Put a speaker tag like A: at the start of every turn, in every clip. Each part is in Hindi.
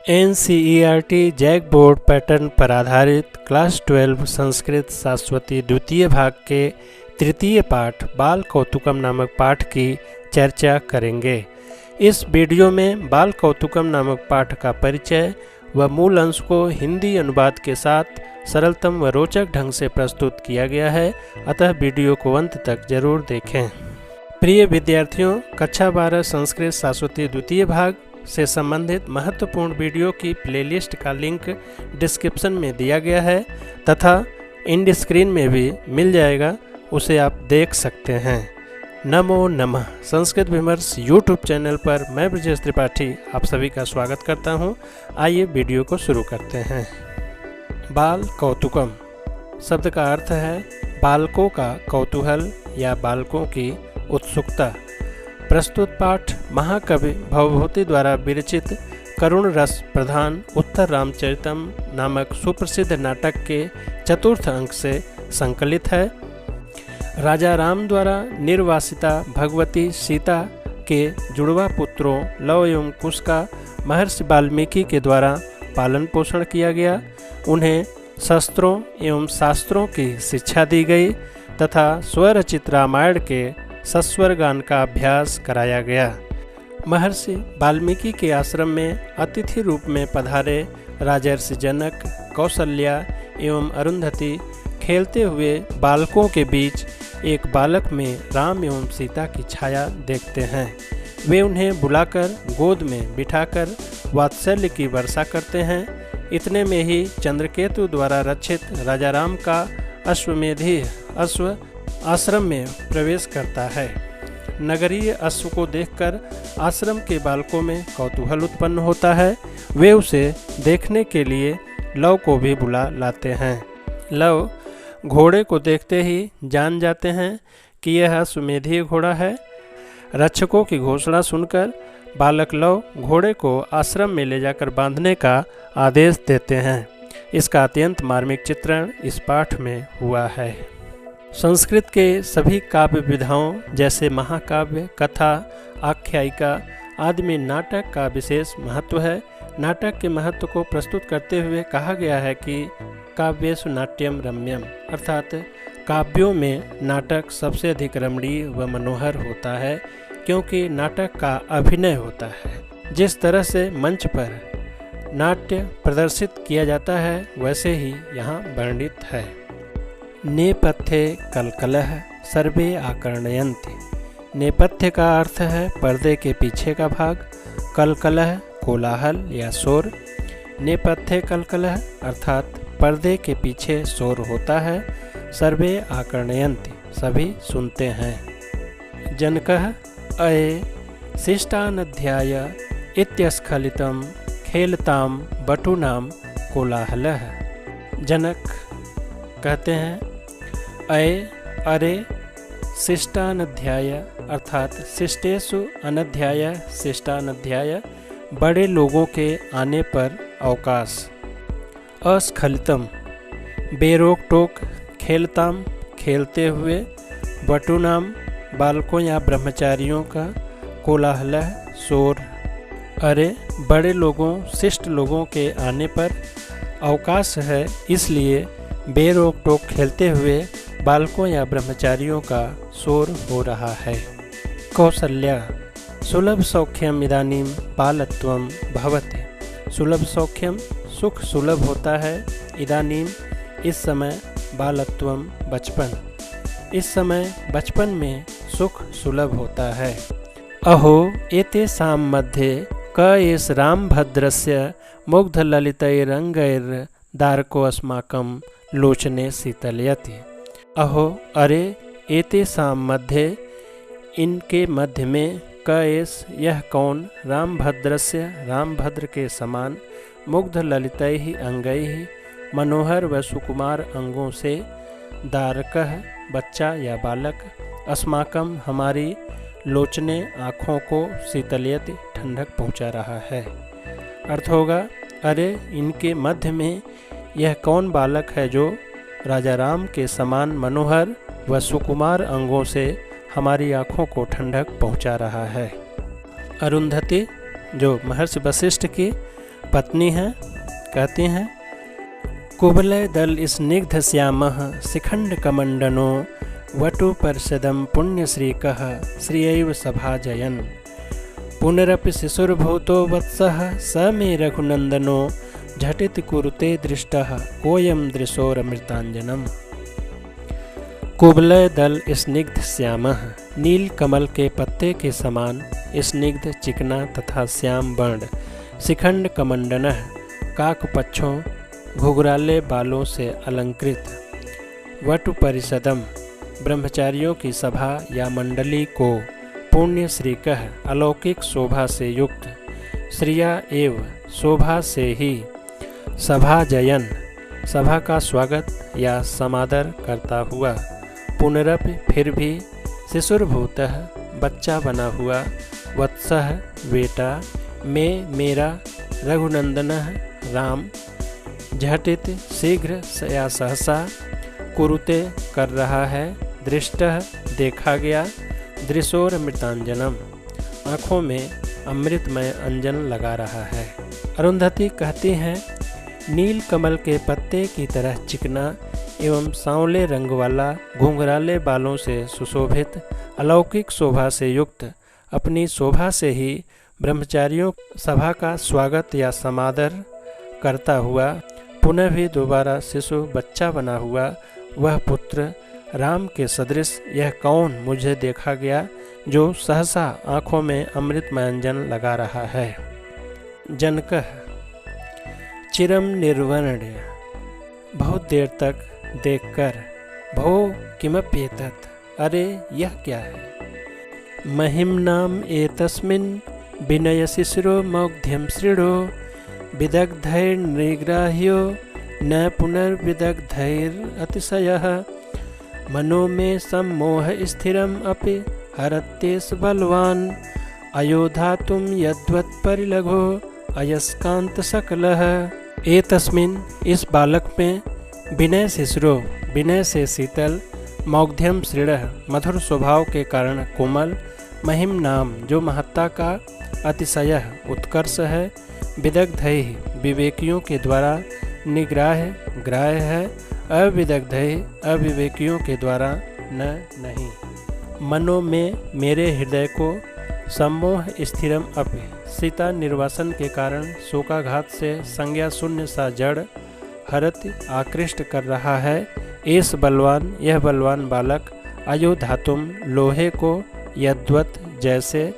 A: NCERT जैक बोर्ड पैटर्न पर आधारित क्लास 12 संस्कृत शाश्वती द्वितीय भाग के तृतीय पाठ बाल कौतुकम नामक पाठ की चर्चा करेंगे। इस वीडियो में बाल कौतुकम नामक पाठ का परिचय व मूल अंश को हिंदी अनुवाद के साथ सरलतम व रोचक ढंग से प्रस्तुत किया गया है, अतः वीडियो को अंत तक जरूर देखें। प्रिय विद्यार्थियों, कक्षा 12 संस्कृत शाश्वती द्वितीय भाग से संबंधित महत्वपूर्ण वीडियो की प्लेलिस्ट का लिंक डिस्क्रिप्शन में दिया गया है तथा इंड स्क्रीन में भी मिल जाएगा, उसे आप देख सकते हैं। नमो नमः संस्कृत विमर्श यूट्यूब चैनल पर मैं ब्रजेश त्रिपाठी आप सभी का स्वागत करता हूं। आइए वीडियो को शुरू करते हैं। बाल कौतुकम शब्द का अर्थ है बालकों का कौतूहल या बालकों की उत्सुकता। प्रस्तुत पाठ महाकवि भवभूति द्वारा विरचित करुण रस प्रधान उत्तर रामचरितम नामक सुप्रसिद्ध नाटक के चतुर्थ अंक से संकलित है। राजा राम द्वारा निर्वासिता भगवती सीता के जुड़वा पुत्रों लव एवं कुश का महर्षि वाल्मीकि के द्वारा पालन पोषण किया गया। उन्हें शस्त्रों एवं शास्त्रों की शिक्षा दी गई तथा स्वरचित रामायण के सस्वर गान का अभ्यास कराया गया। महर्षि वाल्मीकि के आश्रम में अतिथि रूप में पधारे राजर्षि जनक, कौशल्या एवं अरुंधति खेलते हुए बालकों के बीच एक बालक में राम एवं सीता की छाया देखते हैं। वे उन्हें बुलाकर गोद में बिठाकर वात्सल्य की वर्षा करते हैं। इतने में ही चंद्रकेतु द्वारा रक्षित राजा राम का अश्वमेधी अश्व आश्रम में प्रवेश करता है। नगरीय अश्व को देखकर आश्रम के बालकों में कौतूहल उत्पन्न होता है। वे उसे देखने के लिए लव को भी बुला लाते हैं। लव घोड़े को देखते ही जान जाते हैं कि यह अश्वमेधीय घोड़ा है। रक्षकों की घोषणा सुनकर बालक लव घोड़े को आश्रम में ले जाकर बांधने का आदेश देते हैं। इसका अत्यंत मार्मिक चित्रण इस पाठ में हुआ है। संस्कृत के सभी काव्य विधाओं जैसे महाकाव्य, कथा, आख्यायिका आदि में नाटक का विशेष महत्व है। नाटक के महत्व को प्रस्तुत करते हुए कहा गया है कि काव्येषु नाट्यम रम्यम, अर्थात काव्यों में नाटक सबसे अधिक रमणीय व मनोहर होता है, क्योंकि नाटक का अभिनय होता है। जिस तरह से मंच पर नाट्य प्रदर्शित किया जाता है वैसे ही यहाँ वर्णित है। नेपथ्ये कलकलः सर्वे आकर्णयन्ति। नेपथ्य का अर्थ है पर्दे के पीछे का भाग, कलकलः कोलाहल या शोर। नेपथ्ये कलकलः अर्थात पर्दे के पीछे शोर होता है। सर्वे आकर्णयन्ति सभी सुनते हैं। जनकः अये शिष्टानध्याय इत्यस्खलितं खेलताम बटूनां कोलाहलः। जनक कहते हैं अये अरे शिष्टानध्याय अर्थात शिष्टेषु अनध्याय शिष्टानध्याय बड़े लोगों के आने पर अवकाश। अस्खलितम बेरोक टोक, खेलताम खेलते हुए, बटूनाम बालकों या ब्रह्मचारियों का, कोलाहल शोर। अरे बड़े लोगों शिष्ट लोगों के आने पर अवकाश है, इसलिए बेरोक टोक खेलते हुए बालकों या ब्रह्मचारियों का शोर हो रहा है। कौशल्या सुलभ सौख्यम इदानीं बालत्वं भवति। सुलभ सौख्यम सुख सुलभ होता है, इदानीं इस समय, बालत्वं बचपन, इस समय बचपन में सुख सुलभ होता है। अहो एतेषां मध्ये क एष रामभद्रस्य मुग्धललितैरङ्गैर्दारको अस्माकं लोचने शीतलयति। अहो अरे एतेषां मध्ये इनके मध्य में, क एष यह कौन, रामभद्रस्य रामभद्र के समान, मुग्ध ललितैहि अंगैहि मनोहर व सुकुमार अंगों से, दारकः बच्चा या बालक, अस्माकं हमारी, लोचने आँखों को, शीतलयति ठंडक पहुँचा रहा है। अर्थ होगा अरे इनके मध्य में यह कौन बालक है जो राजा राम के समान मनोहर व सुकुमार अंगों से हमारी आँखों को ठंडक पहुँचा रहा है। अरुंधति जो महर्षि वशिष्ठ की पत्नी हैं, कहती हैं, कुवलय दल स्निग्ध श्यामः शिखंड कमंडनो वटु परिषदम पुण्यश्रीकः श्रियैव सभाजयन् पुनरपि शिशुर्भूतो वत्सः स मे रघुनंदनो झटित कुरुते दृष्टः कोयम दृशोरमृतांजनम। कुवलय दल स्निग्ध श्यामः, नील कमल के पत्ते के समान स्निग्ध चिकना तथा श्याम वर्ण, शिखंड कमंडनः, काकपच्छों घुघराले बालों से अलंकृत, वटु परिषदम, ब्रह्मचारियों की सभा या मंडली को, पुण्य श्रीकः, अलौकिक शोभा से युक्त, श्रिया एव, शोभा से ही, सभा जयन, सभा का स्वागत या समादर करता हुआ, पुनरपि फिर भी, शिशुर्भूतः, बच्चा बना हुआ, वत्सः बेटा, में मेरा, रघुनंदनः राम, झटित शीघ्र या सहसा, कुरुते कर रहा है, दृष्टः देखा गया, दृशोरमृतांजनम, आँखों में अमृतमय अंजन लगा रहा है। अरुंधति कहती हैं, नील कमल के पत्ते की तरह चिकना एवं सांवले रंग वाला, घुंघराले बालों से सुशोभित, अलौकिक शोभा से युक्त, अपनी शोभा से ही ब्रह्मचारियों सभा का स्वागत या समादर करता हुआ, पुनः भी दोबारा शिशु बच्चा बना हुआ, वह पुत्र राम के सदृश यह कौन मुझे देखा गया जो सहसा आँखों में अमृतमय अंजन लगा रहा है। जनकः चिरम निर्वर्ण्य, बहुत देर तक देखकर, भो किमप्येतत्, अरे यह क्या है। महिम्नाम एतस्मिन् विनयशिशिरो मौग्ध्यं श्रीणो विदग्धैर्निग्राह्यो न पुनर्विदग्धैरतिशयः मनो में सम्मोह स्थिरम अपि हरत्येष बलवान् अयोधातुं यद्वत्परिलघो अयस्कांत सकलः। एतस्मिन्, इस बालक में, विनय शिशिरो, विनय से शीतल, मौग्ध्यम श्रीणः, मधुर स्वभाव के कारण कोमल, महिम नाम, जो महत्ता का अतिशय उत्कर्ष है, विदग्धैः, विवेकियों के द्वारा, निग्राह्य, ग्राह्य है, अविदग्धैः, अविवेकियों के द्वारा न नहीं। मनो में, मेरे हृदय को, सम्मोह स्थिरम अपि, सीता निर्वासन के कारण शोकाघात से संज्ञा शून्य सा जड़, हरत आकृष्ट कर रहा है, एस बलवान, यह बलवान बालक, अयोधातुम, लोहे को, यद्वत, जैसे,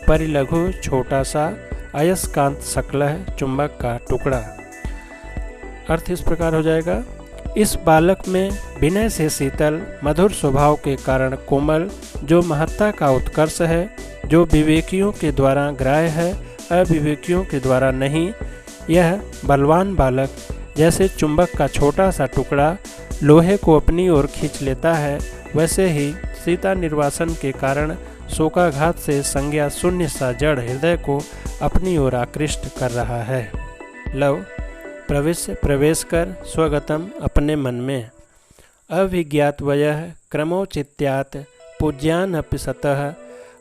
A: परिलघु, छोटा सा, अयस्कांत सकलः, चुंबक का टुकड़ा। अर्थ इस प्रकार हो जाएगा, इस बालक में विनय से शीतल, मधुर स्वभाव के कारण कोमल, जो महत्ता का उत्कर्ष है, जो विवेकियों के द्वारा ग्राह्य है, अविवेकियों के द्वारा नहीं, यह बलवान बालक जैसे चुंबक का छोटा सा टुकड़ा लोहे को अपनी ओर खींच लेता है, वैसे ही सीता निर्वासन के कारण शोकाघात से संज्ञा शून्य सा जड़ हृदय को अपनी ओर आकृष्ट कर रहा है। लव, प्रवेश कर, स्वगतम, अपने मन में, अविज्ञातवयः क्रमोचित्यात् पूज्यान् अपि सतः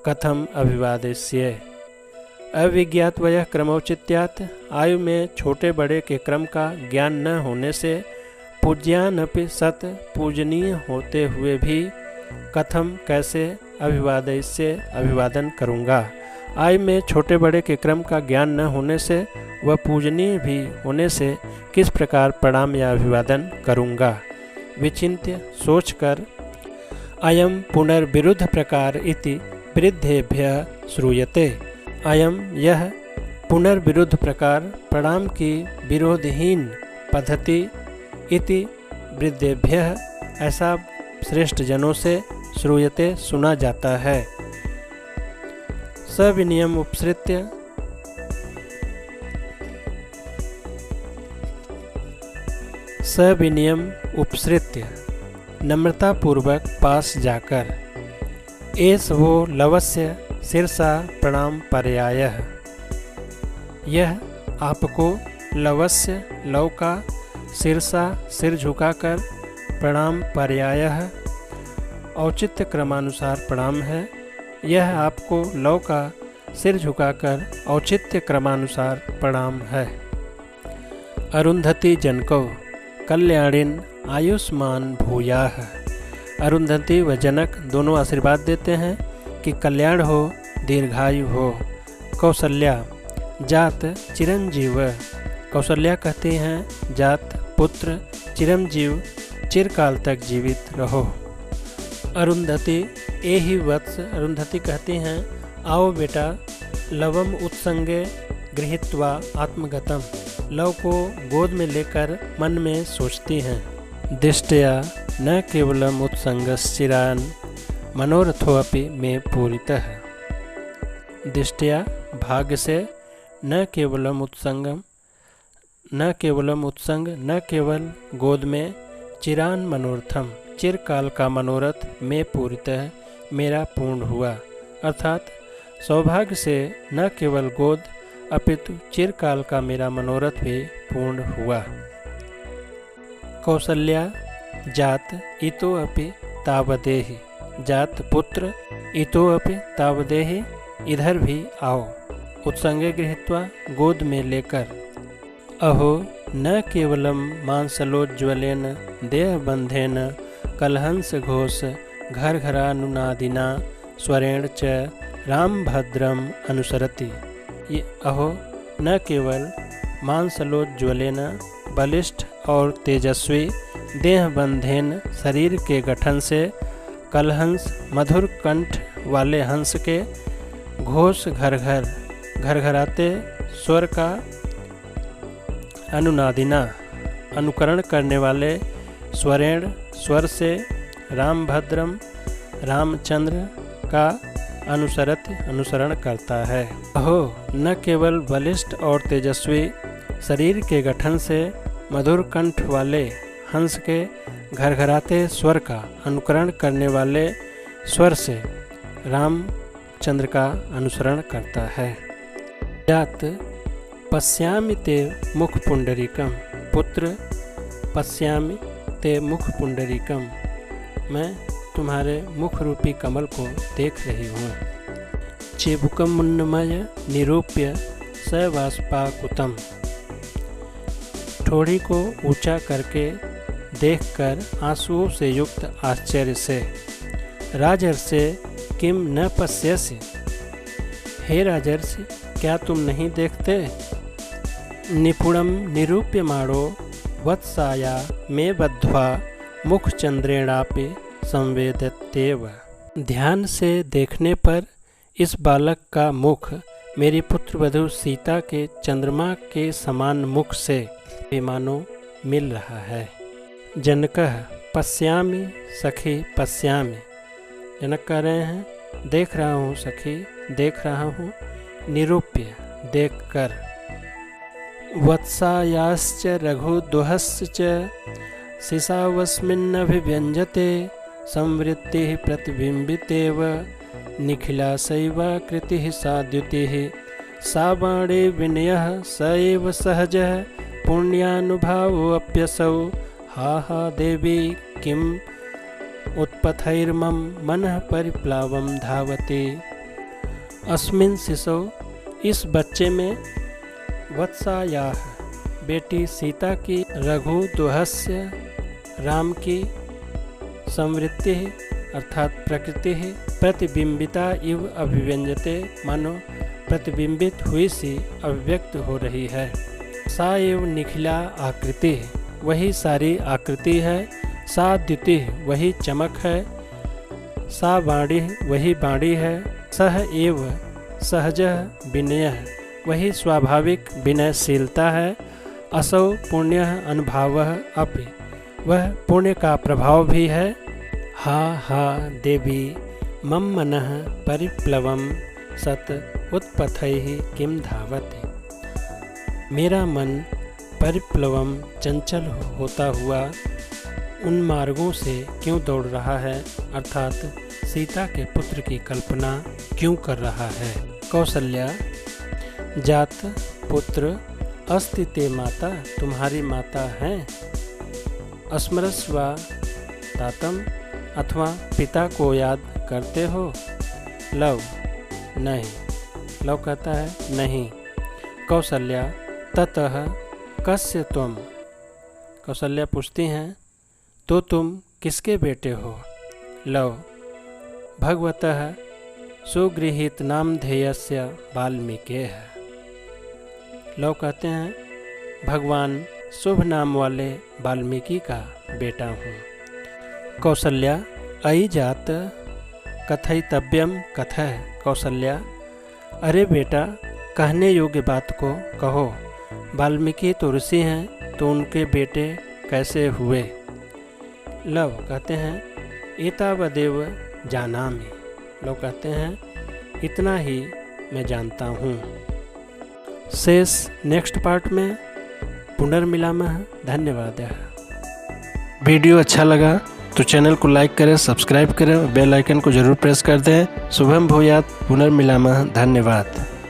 A: कथम अभिवादेष्ये। अविज्ञातवयः क्रमोचित्यात्, आयु में छोटे बड़े के क्रम का ज्ञान न होने से, पूज्यान् अपि सत, पूजनीय होते हुए भी, कथम, कैसे, अभिवादेष्ये, अभिवादन करूँगा। आयु में छोटे बड़े के क्रम का ज्ञान न होने से, वह पूजनीय भी होने से किस प्रकार प्रणाम या अभिवादन करूँगा। विचिन्त्य, सोचकर, अयम पुनर्विरुद्ध प्रकार इति वृद्धेभ्यः श्रूयते। अयम, यह, पुनर्विरुद्ध प्रकार, प्रणाम की विरोधहीन पद्धति, इति वृद्धेभ्यः, ऐसा श्रेष्ठ जनों से, श्रूयते, सुना जाता है। सविनयम उपसृत्य, सविनयम उपसृत्य, नम्रतापूर्वक पास जाकर, एस वो लवस्य शिरसा प्रणाम पर्यायः, यह आपको लवस्य, लव का, शिरसा, सिर झुकाकर, प्रणाम पर्यायः, औचित्य क्रमानुसार प्रणाम है। यह आपको लव का, सिर झुकाकर, औचित्य क्रमानुसार प्रणाम है। अरुंधति जनकौ कल्याणिन आयुष्मान भूयाः। अरुंधति व जनक दोनों आशीर्वाद देते हैं कि कल्याण हो, दीर्घायु हो। कौसल्या जात चिरंजीव। कौसल्या कहती हैं जात पुत्र चिरंजीव, चिरकाल तक जीवित रहो। अरुंधति एहि वत्स। अरुंधति कहती हैं आओ बेटा, लवम उत्संगे गृहीत्वा आत्मगतम। लव को गोद में लेकर मन में सोचती हैं। दिष्टया न केवलम उत्संगश्चिरान मनोरथोऽपि मे पूरितः। दिष्टया भाग्य से न केवलम उत्संग, न केवल गोद में, चिरान मनोरथम चिरकाल का मनोरथ में पूरितः मेरा पूर्ण हुआ। अर्थात सौभाग्य से न केवल गोद अपितु चिरकाल का मेरा मनोरथ भी पूर्ण हुआ। कौसल्या जात इतोऽपि तावदेहि। जात पुत्र इतोऽपि तावदेहि, इधर भी आओ। उत्संगे गृहीत्वा गोद में लेकर। अहो न केवलम मांसलोज्ज्वलेन देहबंधेन कलहंस घोष घर घरानुनादिना स्वरेण च रामभद्रम अनुसरति। ये अहो न केवल मांसलोज्ज्वलेन बलिष्ठ और तेजस्वी देहबंधेन शरीर के गठन से, कलहंस मधुर कंठ वाले हंस के, घोष घर घराते स्वर का, अनुनादिना अनुकरण करने वाले, स्वरेण स्वर से, रामभद्रम रामचंद्र का अनुसरण करता है। अहो न केवल बलिष्ठ और तेजस्वी शरीर के गठन से, मधुर कंठ वाले हंस के घरघराते स्वर का अनुकरण करने वाले स्वर से रामचंद्र का अनुसरण करता है। जात पश्यामि ते मुख पुंडरीकम। पुत्र पश्यामि ते मुख पुंडरीकम, मैं तुम्हारे मुख रूपी कमल को देख रही हूँ। चेबुकम मुन्नमय निरूप्य सवास्पाकुतम। ठोड़ी को ऊंचा करके देखकर आंसुओं से युक्त आश्चर्य से, राजर्षे किम न पश्यसि। हे राजर्षि, क्या तुम नहीं देखते। निपुणम निरूप्यमाणो वत्साया मे बद्ध्वा मुखचंद्रेणापि संवेदत्येव। ध्यान से देखने पर इस बालक का मुख मेरी पुत्रवधू सीता के चंद्रमा के समान मुख से मानो मिल रहा है। जनकः पश्यामि सखी पश्यामि। जनक कह रहे हैं देख रहा हूँ सखी, देख रहा हूँ। निरूप्य देखकर। वत्सायाश्च रघुदुहश्च शिशावस्मिन्नभिव्यञ्जते संवृत्तिः प्रतिबिम्बितेव निखिलाशैवाकृतिः सा द्युतिः सा बाणे विनयः स एव सहजः पुण्यानुभावोऽप्यसौ हा हा देवी किम् उत्पथैर्मम मनः परिप्लावं धावति। अस्मिन् शिशौ, इस बच्चे में, वत्सायाः बेटी सीता की, रघुदुहस्य राम की, संवृत्ति अर्थात प्रकृति, प्रतिबिंबिता इव अभिव्यंजते मानो प्रतिबिंबित हुई सी अभिव्यक्त हो रही है। सा एव निखिला आकृति, वही सारी आकृति है। सा द्युति, वही चमक है। सा वाणी, वही वाणी है। सह एव सहजः विनयः, वही स्वाभाविक विनयशीलता है। असौ पुण्यः अनुभावः अपि, वह पुण्य का प्रभाव भी है। हा हा देवी मम मनः परिप्लवम सत उत्पथैः किम धावति। मेरा मन परिप्लवम चंचल होता हुआ उन मार्गों से क्यों दौड़ रहा है, अर्थात सीता के पुत्र की कल्पना क्यों कर रहा है। कौसल्या जात पुत्र अस्ति ते माता, तुम्हारी माता हैं। स्मरस्वा तातम, अथवा पिता को याद करते हो। लव नहीं, लव कहता है नहीं। कौसल्या ततः कस्य त्वम। कौसल्या पूछती हैं तो तुम किसके बेटे हो। लव भगवतः सुगृहीत नामधेयस्य वाल्मीकेः। लव कहते हैं भगवान शुभ नाम वाले वाल्मीकि का बेटा हूँ। कौसल्या अयि जात कथयितव्यम कथय। कौसल्या अरे बेटा, कहने योग्य बात को कहो। वाल्मीकि तो ऋषि हैं, तो उनके बेटे कैसे हुए। लव कहते हैं एतावदेव जानामि। लव कहते हैं इतना ही मैं जानता हूँ। शेष नेक्स्ट पार्ट में पुनर्मिलामः। धन्यवाद। वीडियो अच्छा लगा तो चैनल को लाइक करें, सब्सक्राइब करें और बेल आइकन को जरूर प्रेस कर दें। शुभम भूयात्। पुनर्मिलामः। धन्यवाद।